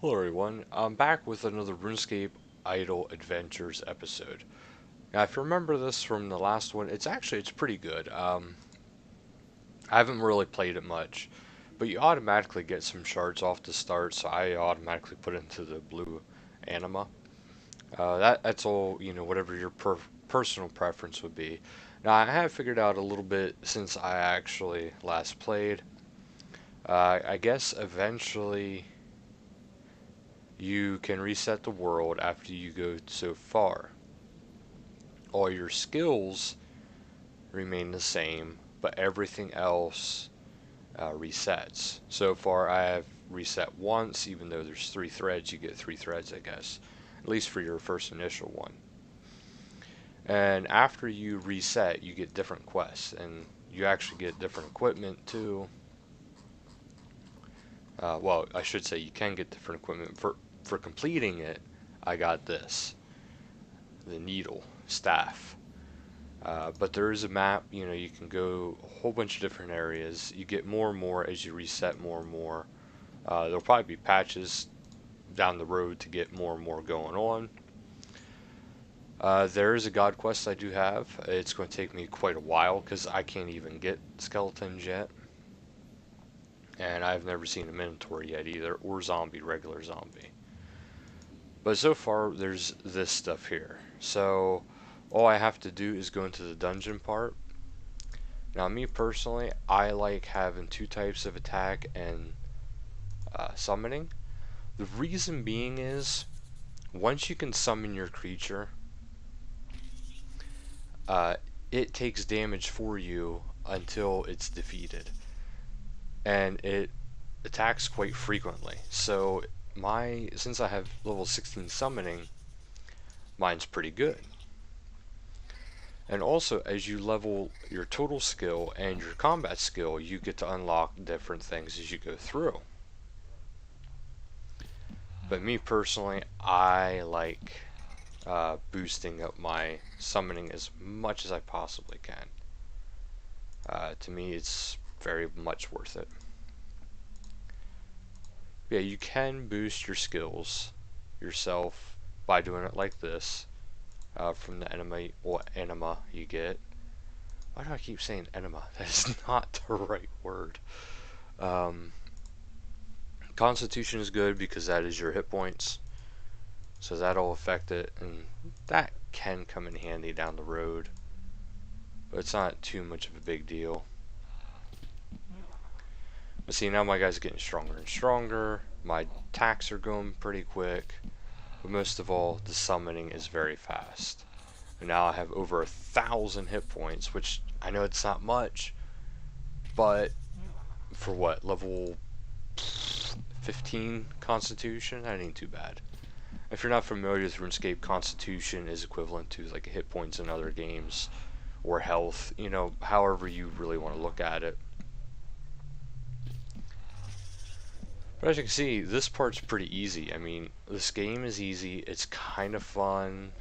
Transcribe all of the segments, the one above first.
Hello everyone, I'm back with another RuneScape Idle Adventures episode. Now if you remember this from the last one, it's pretty good. I haven't really played it much, but you automatically get some shards off the start, so I automatically put into the blue anima. That's all, whatever your personal preference would be. Now I have figured out a little bit since I actually last played. I guess eventually you can reset the world after you go so far. All your skills remain the same, but everything else resets. So far, I have reset once, even though there's 3 threads, you get 3 threads, I guess, at least for your first initial one. And after you reset, you get different quests, and you actually get different equipment too. Well, I should say you can get different equipment. For completing it, I got this, the needle, staff. But there is a map, you can go a whole bunch of different areas. You get more and more as you reset more and more. There'll probably be patches down the road to get more and more going on. There is a god quest I do have. It's going to take me quite a while because I can't even get skeletons yet. And I've never seen a minotaur yet either, or regular zombie. But so far, there's this stuff here. So all I have to do is go into the dungeon part. Now, me personally, I like having 2 types of attack and summoning. The reason being is, once you can summon your creature, it takes damage for you until it's defeated. And it attacks quite frequently. So since I have level 16 summoning, mine's pretty good. And also, as you level your total skill and your combat skill, you get to unlock different things as you go through. But me personally, I like boosting up my summoning as much as I possibly can. To me, it's very much worth it. Yeah, you can boost your skills yourself by doing it like this. From the anima you get. Why do I keep saying enema? That is not the right word. Constitution is good because that is your hit points, so that'll affect it, and that can come in handy down the road, but it's not too much of a big deal. But see, now my guy's getting stronger and stronger. My attacks are going pretty quick. But most of all, the summoning is very fast. And now I have over 1,000 hit points, which I know it's not much, but for what, level 15 Constitution? That ain't too bad. If you're not familiar with RuneScape, Constitution is equivalent to like hit points in other games, or health, however you really want to look at it. But as you can see, this part's pretty easy. I mean, this game is easy, it's kind of fun,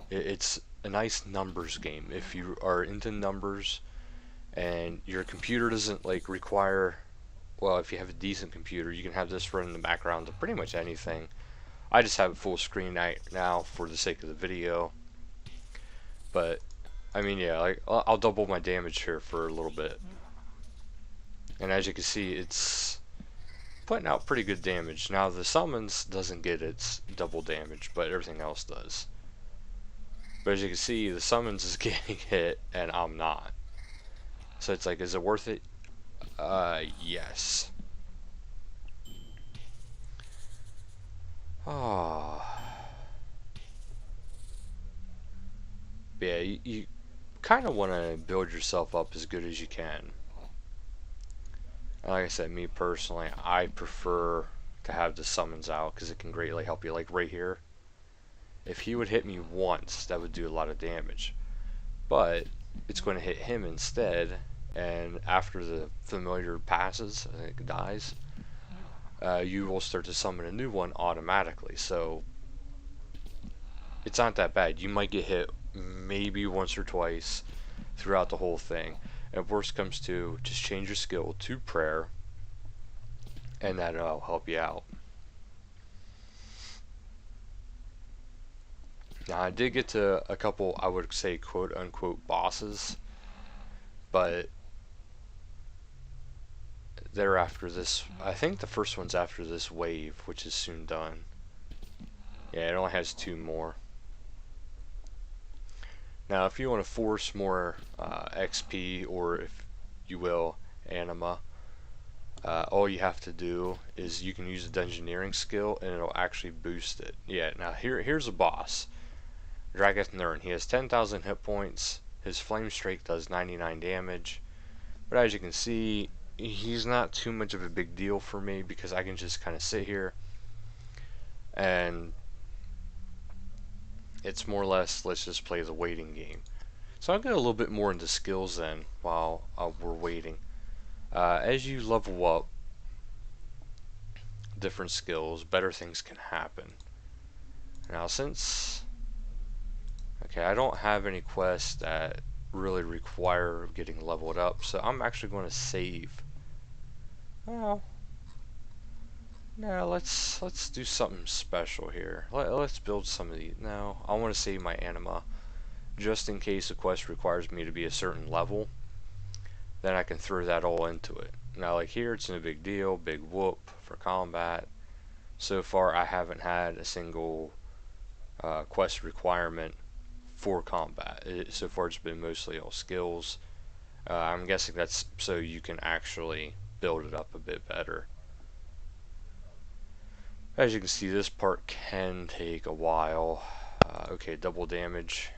it's a nice numbers game. If you are into numbers and your computer doesn't require, well, if you have a decent computer, you can have this run in the background of pretty much anything. I just have it full screen right now for the sake of the video. But, I mean, yeah, I'll double my damage here for a little bit. And as you can see, it's putting out pretty good damage. Now the summons doesn't get its double damage, but everything else does. But as you can see, the summons is getting hit and I'm not. So it's like, is it worth it? Yes. Oh. Yeah, you kind of want to build yourself up as good as you can. Like I said, me personally, I prefer to have the summons out because it can greatly help you. Like right here, if he would hit me once, that would do a lot of damage. But it's going to hit him instead, and after the familiar passes, I think it dies, you will start to summon a new one automatically. So it's not that bad. You might get hit maybe once or twice throughout the whole thing. And if worst comes to, just change your skill to prayer, and that'll help you out. Now I did get to a couple, I would say quote unquote bosses, but they're after this. I think the first one's after this wave, which is soon done. Yeah, it only has 2 more. Now, if you want to force more XP, or if you will, anima, all you have to do is you can use the dungeoneering skill, and it'll actually boost it. Yeah. Now here's a boss, Dragath Nern. He has 10,000 hit points. His flame strike does 99 damage. But as you can see, he's not too much of a big deal for me because I can just kind of sit here and it's more or less, let's just play the waiting game. So I'll get a little bit more into skills then while we're waiting. As you level up different skills, better things can happen. Now since, okay, I don't have any quests that really require getting leveled up, so I'm actually going to save. Well, no, let's do something special here. Let's build some of these. No, I want to save my anima just in case a quest requires me to be a certain level. Then I can throw that all into it. Now, like here, it's no big deal. Big whoop for combat. So far, I haven't had a single quest requirement for combat. So far, it's been mostly all skills. I'm guessing that's so you can actually build it up a bit better. As you can see, this part can take a while. Okay, double damage.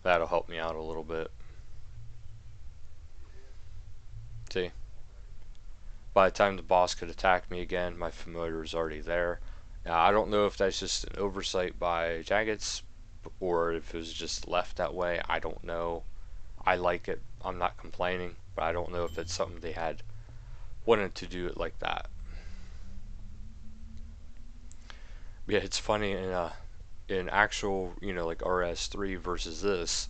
That'll help me out a little bit. See? By the time the boss could attack me again, my familiar is already there. Now, I don't know if that's just an oversight by Jagex, or if it was just left that way. I don't know. I like it. I'm not complaining, but I don't know if it's something they had wanted to do it like that. Yeah, it's funny in actual, like RS3 versus this,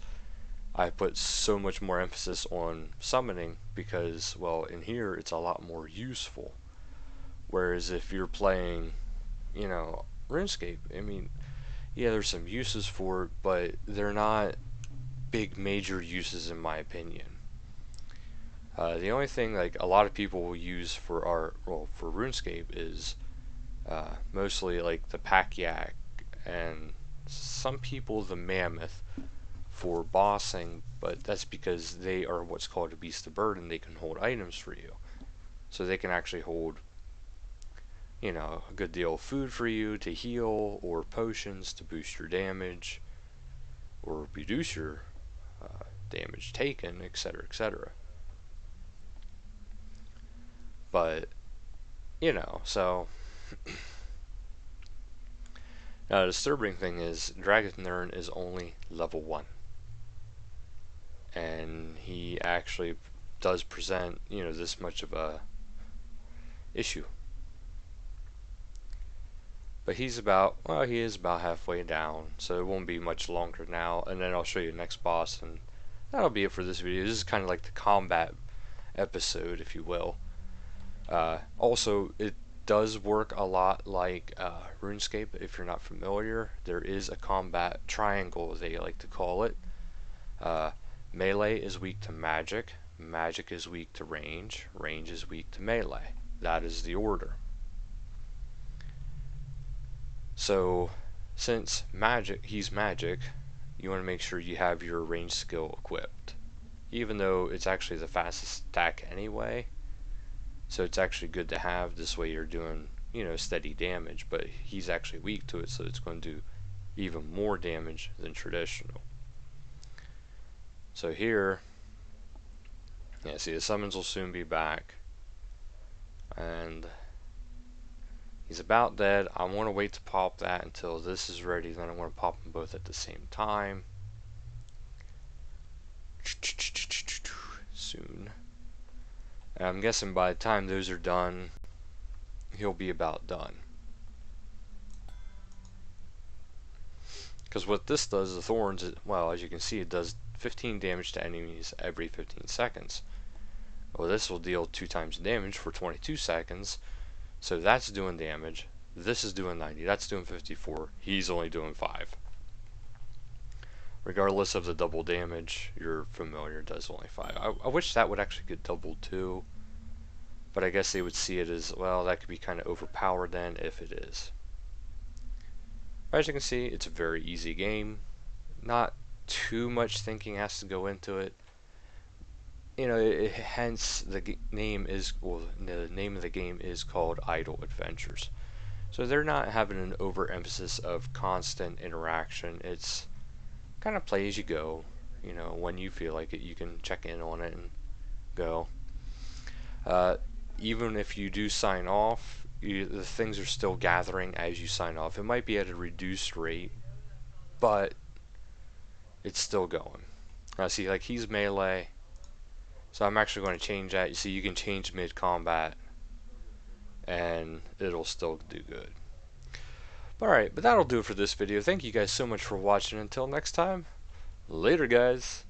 I put so much more emphasis on summoning because, well, in here it's a lot more useful. Whereas if you're playing, RuneScape, I mean, yeah, there's some uses for it, but they're not big major uses in my opinion. The only thing like a lot of people will use for for RuneScape is mostly like the pack yak and some people the mammoth for bossing, but that's because they are what's called a beast of burden. They can hold items for you, so they can actually hold a good deal of food for you to heal, or potions to boost your damage or reduce your damage taken, etc., etc. But so now the disturbing thing is Dragath Nern is only level 1, and he actually does present this much of a issue. But he is about halfway down, so it won't be much longer now, and then I'll show you the next boss, and that'll be it for this video. This is kind of like the combat episode, if you will. Also, it does work a lot like RuneScape. If you're not familiar, there is a combat triangle, they like to call it. Melee is weak to magic, magic is weak to range, range is weak to melee. That is the order. So, since he's magic, you want to make sure you have your range skill equipped. Even though it's actually the fastest attack anyway, so it's actually good to have. This way you're doing, steady damage, but he's actually weak to it, so it's going to do even more damage than traditional. So here, yeah, see the summons will soon be back, and he's about dead. I want to wait to pop that until this is ready, then I want to pop them both at the same time. Soon. And I'm guessing by the time those are done, he'll be about done. Because what this does, the thorns, well, as you can see, it does 15 damage to enemies every 15 seconds. Well, this will deal 2 times damage for 22 seconds, so that's doing damage. This is doing 90, that's doing 54, he's only doing 5. Regardless of the double damage, your familiar does only 5. I wish that would actually get doubled too, but I guess they would see it as, well, that could be kind of overpowered then if it is. As you can see, it's a very easy game. Not too much thinking has to go into it. You know, hence the name is, well, the name of the game is called Idle Adventures. So they're not having an overemphasis of constant interaction. It's kind of play as you go. You know, when you feel like it, you can check in on it and go. Even if you do sign off, the things are still gathering as you sign off. It might be at a reduced rate, but it's still going. Now see, like he's melee, so I'm actually going to change that. You see, you can change mid-combat, and it'll still do good. Alright, but that'll do it for this video. Thank you guys so much for watching. Until next time, later guys.